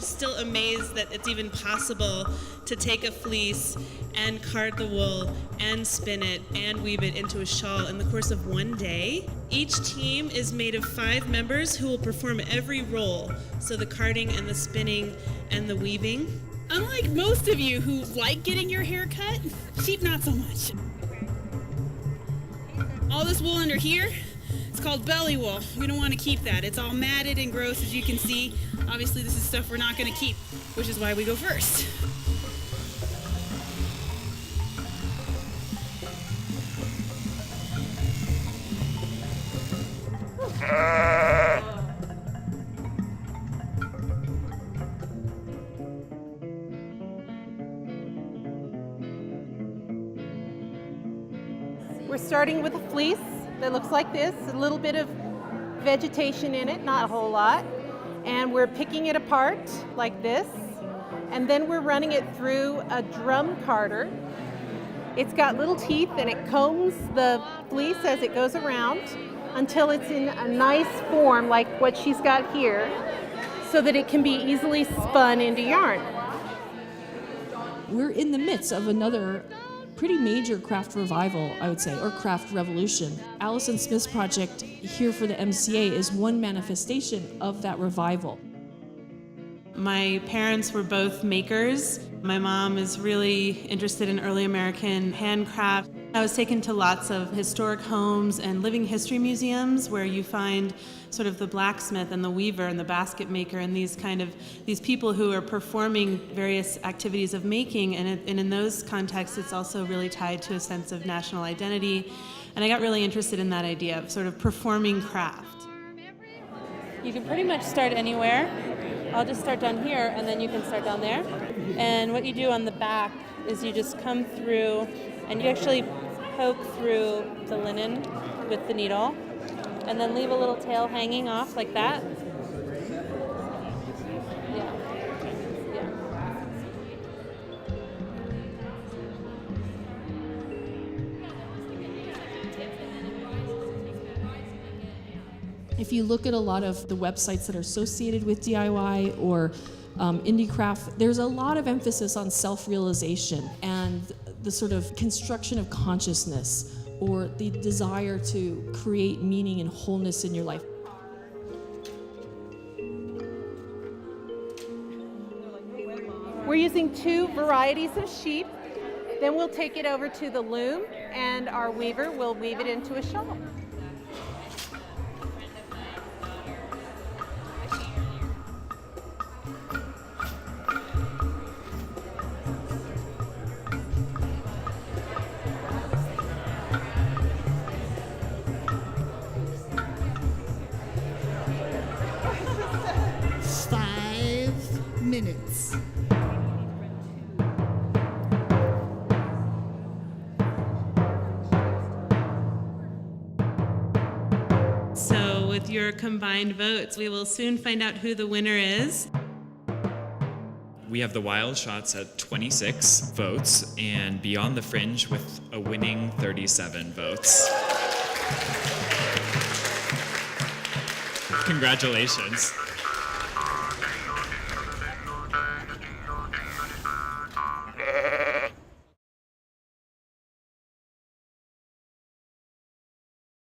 still amazed that it's even possible to take a fleece and card the wool and spin it and weave it into a shawl in the course of one day. Each team is made of 5 members who will perform every role, so the carding and the spinning and the weaving. Unlike most of you who like getting your hair cut, sheep not so much. All this wool under here, it's called belly wool. We don't want to keep that. It's all matted and gross, as you can see. Obviously, this is stuff we're not going to keep, which is why we go first. We're starting with a fleece that looks like this, a little bit of vegetation in it, not a whole lot. And we're picking it apart like this. And then we're running it through a drum carder. It's got little teeth and it combs the fleece as it goes around until it's in a nice form like what she's got here, so that it can be easily spun into yarn. We're in the midst of another pretty major craft revival, I would say, or craft revolution. Allison Smith's project here for the MCA is one manifestation of that revival. My parents were both makers. My mom is really interested in early American handcraft. I was taken to lots of historic homes and living history museums where you find sort of the blacksmith and the weaver and the basket maker and these people who are performing various activities of making, and in those contexts it's also really tied to a sense of national identity. And I got really interested in that idea of sort of performing craft. You can pretty much start anywhere. I'll just start down here and then you can start down there. And what you do on the back is you just come through and you actually poke through the linen with the needle and then leave a little tail hanging off like that. Yeah. If you look at a lot of the websites that are associated with DIY or indie craft, there's a lot of emphasis on self-realization and the sort of construction of consciousness or the desire to create meaning and wholeness in your life. We're using 2 varieties of sheep. Then we'll take it over to the loom and our weaver will weave it into a shawl. Minutes. So with your combined votes, we will soon find out who the winner is. We have the Wild Shots at 26 votes and Beyond the Fringe with a winning 37 votes. Congratulations.